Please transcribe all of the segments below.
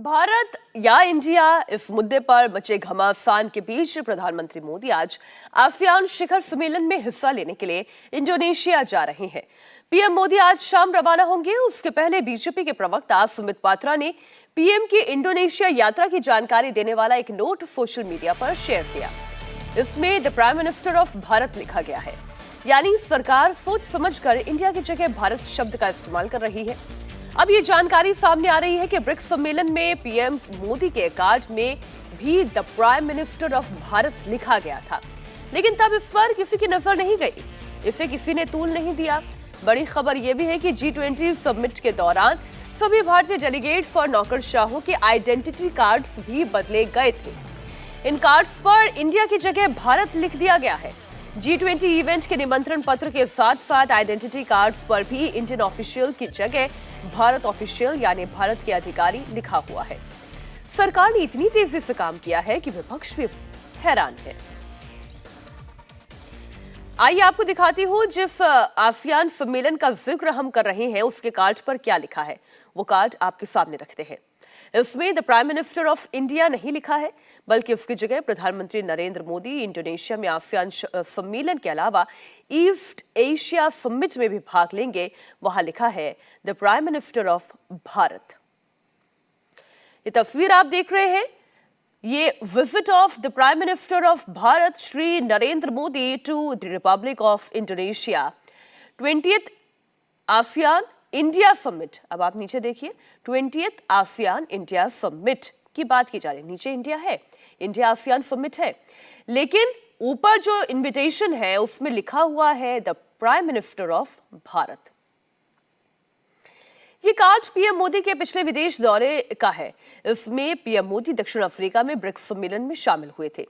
भारत या इंडिया, इस मुद्दे पर मचे घमासान के बीच प्रधानमंत्री मोदी आज आसियान शिखर सम्मेलन में हिस्सा लेने के लिए इंडोनेशिया जा रहे हैं। पीएम मोदी आज शाम रवाना होंगे। उसके पहले बीजेपी के प्रवक्ता सुमित पात्रा ने पीएम की इंडोनेशिया यात्रा की जानकारी देने वाला एक नोट सोशल मीडिया पर शेयर किया। इसमें the prime minister of Bharat लिखा गया है, यानी सरकार सोच समझकर इंडिया की जगह भारत शब्द का इस्तेमाल कर रही है। अब ये जानकारी सामने आ रही है कि ब्रिक्स सम्मेलन में पीएम मोदी के कार्ड में भी the prime minister of Bharat लिखा गया था, लेकिन तब इस पर किसी की नजर नहीं गई, इसे किसी ने तूल नहीं दिया। बड़ी खबर यह भी है कि G20 समिट के दौरान सभी भारतीय डेलीगेट्स और नौकरशाहों के आइडेंटिटी कार्ड्स भी बदले गए थे। इन कार्ड्स पर इंडिया की जगह भारत लिख दिया गया है। G20 इवेंट के निमंत्रण पत्र के साथ साथ आइडेंटिटी कार्ड्स पर भी इंडियन ऑफिशियल की जगह भारत ऑफिशियल यानी भारत के अधिकारी लिखा हुआ है। सरकार ने इतनी तेजी से काम किया है कि विपक्ष भी हैरान है। आइए आपको दिखाती हूं, जिस आसियान सम्मेलन का जिक्र हम कर रहे हैं उसके कार्ड पर क्या लिखा है, वो कार्ड आपके सामने रखते हैं। इसमें the prime minister of India नहीं लिखा है, बल्कि उसकी जगह प्रधानमंत्री नरेंद्र मोदी इंडोनेशिया में आसियान सम्मेलन के अलावा ईस्ट एशिया समिट में भी भाग लेंगे। वहां लिखा है the prime minister of Bharat. ये तस्वीर आप देख रहे हैं, ये visit of the prime minister of Bharat Shri Narendra Modi to the republic of Indonesia 20th ASEAN India summit. अब आप नीचे देखिए, 20th आसियान इंडिया समिट की बात की जा रही है। नीचे इंडिया है, इंडिया आसियान समिट है, लेकिन ऊपर जो इनविटेशन है उसमें लिखा हुआ है the prime minister of Bharat. ये कार्ड पीएम मोदी के पिछले विदेश दौरे का है। इसमें पीएम मोदी दक्षिण अफ्रीका में ब्रिक्स सम्मेलन में शामिल हुए थे।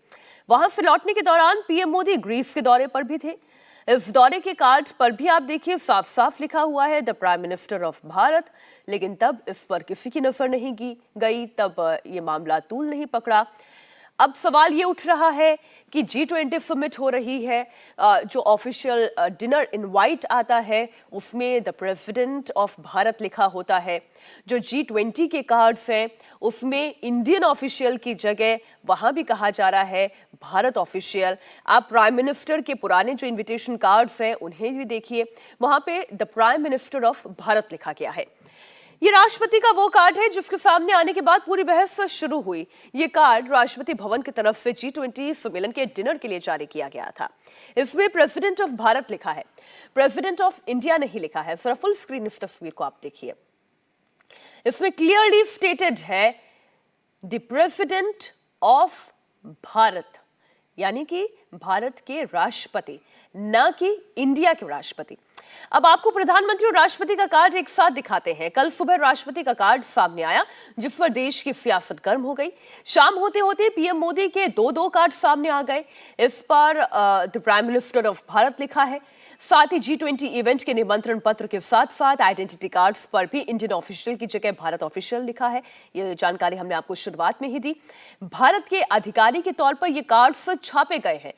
वहां से लौटने के दौरान पीएम मोदी ग्रीस के दौरे पर भी थे। इस दौरे के कार्ड पर भी आप देखिए साफ साफ लिखा हुआ है the prime minister of Bharat, लेकिन तब इस पर किसी की नजर नहीं गई, तब ये मामला तूल नहीं पकड़ा। अब सवाल ये उठ रहा है कि G20 समिट हो रही है, जो ऑफिशियल डिनर इनवाइट आता है उसमें द प्रेसिडेंट ऑफ भारत लिखा होता है। जो G20 के कार्ड्स हैं उसमें इंडियन ऑफिशियल की जगह वहां भी कहा जा रहा है भारत ऑफिशियल। आप प्राइम मिनिस्टर के पुराने जो इन्विटेशन कार्ड्स हैं उन्हें भी देखिए, वहां पे the prime minister of Bharat लिखा गया है। ये राष्ट्रपति का वो कार्ड है जिसके सामने आने के बाद पूरी बहस शुरू हुई। ये कार्ड राष्ट्रपति भवन की तरफ से G20 सम्मेलन के डिनर के लिए जारी किया गया था। इसमें प्रेसिडेंट ऑफ भारत लिखा है, प्रेसिडेंट ऑफ इंडिया नहीं लिखा है। जरा फुल स्क्रीन इस तस्वीर को आप देखिए, इसमें क्लियरली स्टेटेड है द प्रेसिडेंट ऑफ भारत, यानी कि भारत के राष्ट्रपति, ना कि इंडिया के राष्ट्रपति। अब आपको प्रधानमंत्री और राष्ट्रपति का कार्ड एक साथ दिखाते हैं। कल सुबह राष्ट्रपति का कार्ड सामने आया जिस पर देश की सियासत गर्म हो गई। शाम होते होते पीएम मोदी के दो कार्ड सामने आ गए। इस पर the prime minister of Bharat लिखा है, साथ ही G20 इवेंट के निमंत्रण पत्र के साथ साथ आइडेंटिटी कार्ड्स पर भी इंडियन ऑफिशियल की जगह भारत ऑफिशियल लिखा है। ये जानकारी हमने आपको शुरुआत में ही दी। भारत के अधिकारी के तौर पर ये कार्ड्स छापे गए हैं,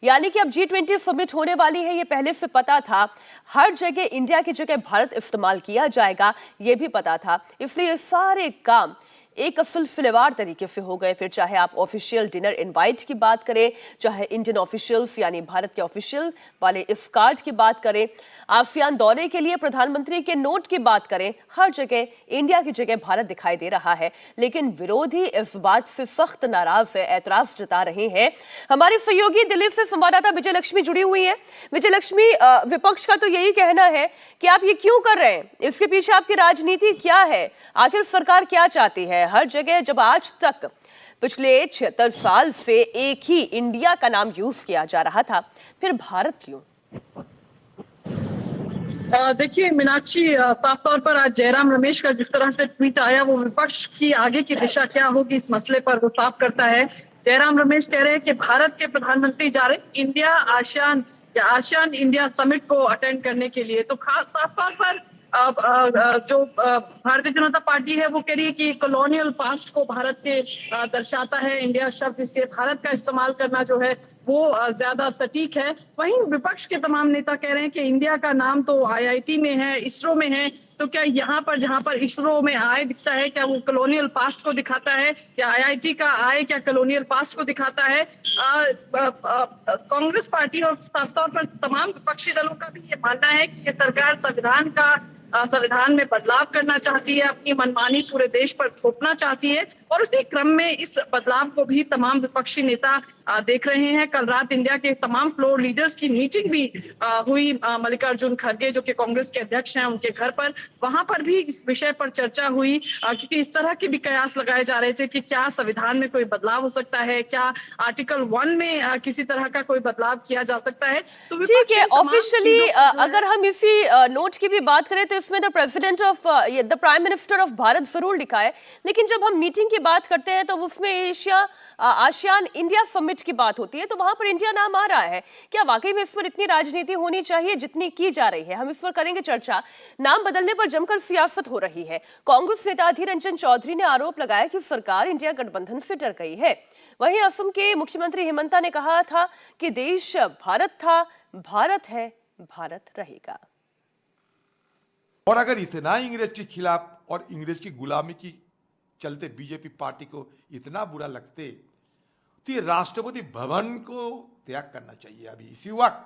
यानी कि अब G20 समिट होने वाली है, ये पहले से पता था। हर जगह इंडिया की जगह भारत इस्तेमाल किया जाएगा, ये भी पता था। इसलिए ये सारे काम एक सिलसिलेवार तरीके से हो गए। फिर चाहे आप ऑफिशियल डिनर इनवाइट की बात करें, चाहे इंडियन ऑफिशियल्स यानी भारत के ऑफिशियल वाले इस कार्ड की बात करें, आसियान दौरे के लिए प्रधानमंत्री के नोट की बात करें, हर जगह इंडिया की जगह भारत दिखाई दे रहा है। लेकिन विरोधी इस बात से सख्त नाराज है, ऐतराज जता रहे हैं। हमारे सहयोगी दिल्ली से संवाददाता विजय लक्ष्मी जुड़ी हुई है। विजय लक्ष्मी, विपक्ष का तो यही कहना है कि आप ये क्यों कर रहे हैं, इसके पीछे आपकी राजनीति क्या है, आखिर सरकार क्या चाहती है? हर जगह जब आज तक पिछले 76 साल से एक ही इंडिया का नाम यूज किया जा रहा था, फिर भारत क्यों? देखिए मीनाक्षी, साफ तौर पर आज जयराम रमेश का जिस तरह से ट्वीट आया वो विपक्ष की आगे की दिशा क्या होगी इस मसले पर वो साफ करता है। जयराम रमेश कह रहे हैं कि भारत के प्रधानमंत्री जा रहे इंडिया आसियान या आसियान इंडिया समिट को अटेंड करने के लिए। तो खास साफ तौर पर जो भारतीय जनता पार्टी है वो कह रही है कि कॉलोनियल पास्ट को भारत के दर्शाता है इंडिया शब्द, इसलिए भारत का इस्तेमाल करना जो है वो ज्यादा सटीक है। वहीं विपक्ष के तमाम नेता कह रहे हैं कि इंडिया का नाम तो आईआईटी में है, इसरो में है, तो क्या यहाँ पर जहाँ पर इसरो में आय दिखता है, क्या वो कॉलोनियल पास्ट को दिखाता है, या आईआईटी का आय क्या कॉलोनियल पास्ट को दिखाता है? कांग्रेस पार्टी और साफ तौर पर तमाम विपक्षी दलों का भी ये मानना है कि ये सरकार संविधान में बदलाव करना चाहती है, अपनी मनमानी पूरे देश पर थोपना चाहती है, और उसी क्रम में इस बदलाव को भी तमाम विपक्षी नेता देख रहे हैं। कल रात इंडिया के तमाम फ्लोर लीडर्स की मीटिंग भी हुई मल्लिकार्जुन खड़गे जो कि कांग्रेस के अध्यक्ष हैं उनके घर पर। वहां पर भी इस विषय पर चर्चा हुई, क्योंकि इस तरह के भी कयास लगाए जा रहे थे कि क्या संविधान में कोई बदलाव हो सकता है, क्या आर्टिकल 1 में किसी तरह का कोई बदलाव किया जा सकता है। तो ठीक है, ऑफिशियली अगर हम इसी नोट की भी बात करें तो इसमें the president of the prime minister of Bharat जरूर लिखा है, लेकिन जब हम मीटिंग की बात करते हैं तो उसमें आसियान इंडिया समिट की बात होती है तो वहां पर इंडिया नाम आ रहा है। क्या वाकई में इस पर इतनी राजनीति होनी चाहिए जितनी की जा रही है? हम इस पर करेंगे चर्चा। नाम बदलने पर जमकर सियासत हो रही है। कांग्रेस नेता अधीर रंजन चौधरी ने आरोप लगाया कि सरकार इंडिया गठबंधन से डर गई है। वहीं असम के मुख्यमंत्री हिमंता ने कहा था कि देश भारत था, भारत है, भारत रहेगा। और अगर इतना इंग्रेज के खिलाफ और इंग्रेज की गुलामी की चलते बीजेपी पार्टी को इतना बुरा लगते तो ये राष्ट्रपति भवन को त्याग करना चाहिए अभी इसी वक्त,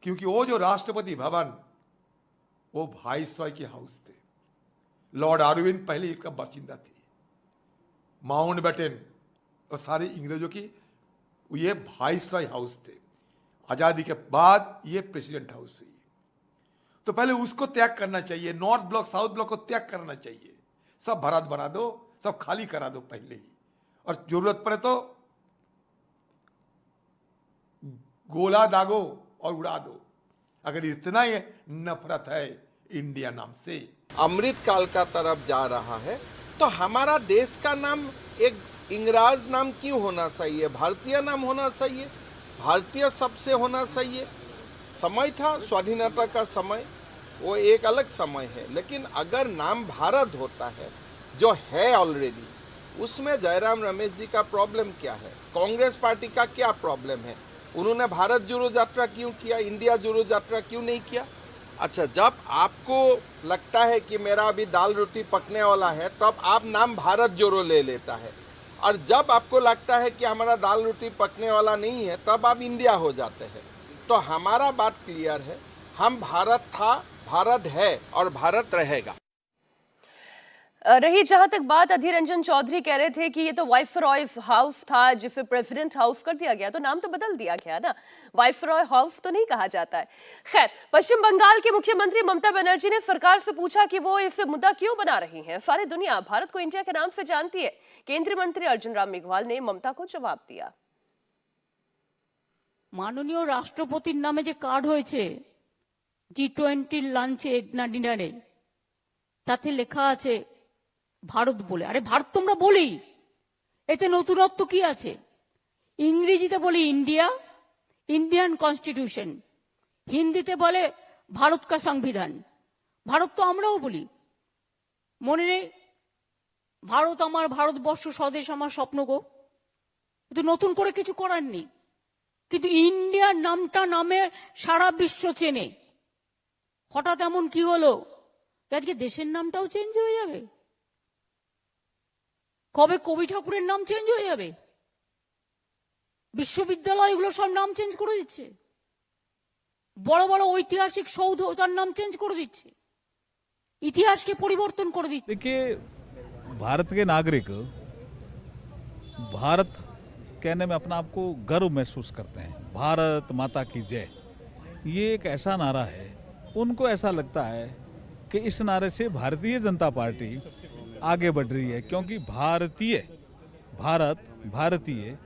क्योंकि वो जो राष्ट्रपति भवन वो वाइसरॉय के हाउस थे। लॉर्ड आरविन पहले इसका बासिंदा थे, माउंटबेटन और सारे अंग्रेजों की ये वाइसरॉय हाउस थे। आजादी के बाद ये प्रेसिडेंट हाउस हुई, तो पहले उसको त्याग करना चाहिए। नॉर्थ ब्लॉक साउथ ब्लॉक को त्याग करना चाहिए, सब भारत बना दो, सब खाली करा दो पहले ही, और जरूरत पड़े तो गोला दागो और उड़ा दो, अगर इतना ही नफरत है इंडिया नाम से। अमृत काल का तरफ जा रहा है तो हमारा देश का नाम एक इंग्रज नाम क्यों होना चाहिए? भारतीय नाम होना चाहिए, भारतीय सबसे होना चाहिए। समय था स्वाधीनता का समय, वो एक अलग समय है, लेकिन अगर नाम भारत होता है जो है ऑलरेडी, उसमें जयराम रमेश जी का प्रॉब्लम क्या है? कांग्रेस पार्टी का क्या प्रॉब्लम है? उन्होंने भारत जोड़ो यात्रा क्यों किया, इंडिया जोड़ो यात्रा क्यों नहीं किया? अच्छा, जब आपको लगता है कि मेरा अभी दाल रोटी पकने वाला है तब आप नाम भारत जोड़ो ले लेता है, और जब आपको लगता है कि हमारा दाल रोटी पकने वाला नहीं है तब आप इंडिया हो जाते हैं। तो हमारा बात क्लियर है, हम भारत था, भारत है और भारत रहेगा। रही जहां तक बात, अधीर रंजन चौधरी कह रहे थे कि ये तो वाइसरॉय हाउस था जिसे प्रेसिडेंट हाउस कर दिया गया, तो नाम तो बदल दिया गया ना, वाइसरॉय हाउस तो नहीं कहा जाता है। खैर, पश्चिम बंगाल के मुख्यमंत्री ममता बनर्जी ने सरकार से पूछा कि वो इसे मुद्दा क्यों बना रही है। सारी दुनिया भारत को इंडिया के नाम से जानती है। केंद्रीय मंत्री अर्जुन राम मेघवाल ने ममता को जवाब दिया। माननीय राष्ट्रपतिर नामे जे कार्ड হয়েছে G20 লাঞ্চে না ডিনারে, তাতে লেখা আছে ভারত বলে। আরে ভারত তোমরা বলি, এতে নতুনত্ব কি আছে? ইংরেজিতে বলি ইন্ডিয়া, ইন্ডিয়ান কনস্টিটিউশন, হিন্দিতে বলে ভারত কা সংবিধান। ভারত তো আমরাও বলি, মনে নেই? ভারত আমার, ভারতবর্ষ স্বদেশ আমার স্বপ্ন গো। কিন্তু নতুন করে কিছু করার নেই, কিন্তু ইন্ডিয়ার নামটা নামে সারা বিশ্ব চেনে। হঠাৎ এমন কি হলো আজকে দেশের নামটাও চেঞ্জ হয়ে যাবে? কবে কবি ঠাকুরের নাম চেঞ্জ হয়ে যাবে? বিশ্ববিদ্যালয়গুলো সব নাম চেঞ্জ করে দিচ্ছে, বড় বড় ঐতিহাসিক সৌধ তার নাম চেঞ্জ করে দিচ্ছে, ইতিহাসকে পরিবর্তন করে দিচ্ছে। देखिए, भारत के नागरिक भारत कहने में अपना आपको गर्व महसूस करते हैं। भारत माता की जय, ये एक ऐसा नारा है, उनको ऐसा लगता है कि इस नारे से भारतीय जनता पार्टी आगे बढ़ रही है, क्योंकि भारतीय, भारत, भारतीय,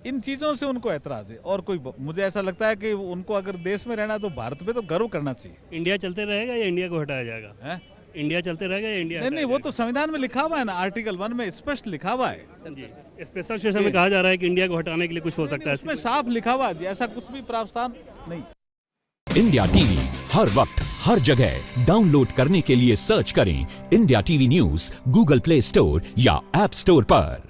इन चीजों से उनको ऐतराज है। और कोई, मुझे ऐसा लगता है कि उनको अगर देश में रहना है तो भारत पे तो गर्व करना चाहिए। इंडिया चलते रहेगा या इंडिया को हटाया जाएगा? है? इंडिया चलते रहेगा या इंडिया? नहीं, वो तो संविधान में लिखा हुआ है ना, आर्टिकल 1 में स्पष्ट लिखा हुआ है। जी, स्पेशल सेशन में कहा जा रहा है कि इंडिया को हटाने के लिए कुछ हो सकता है, इसमें साफ लिखा हुआ है, ऐसा कुछ भी प्रावधान नहीं। इंडिया टीवी हर वक्त हर जगह डाउनलोड करने के लिए सर्च करें India TV news Google play store या ऐप स्टोर पर।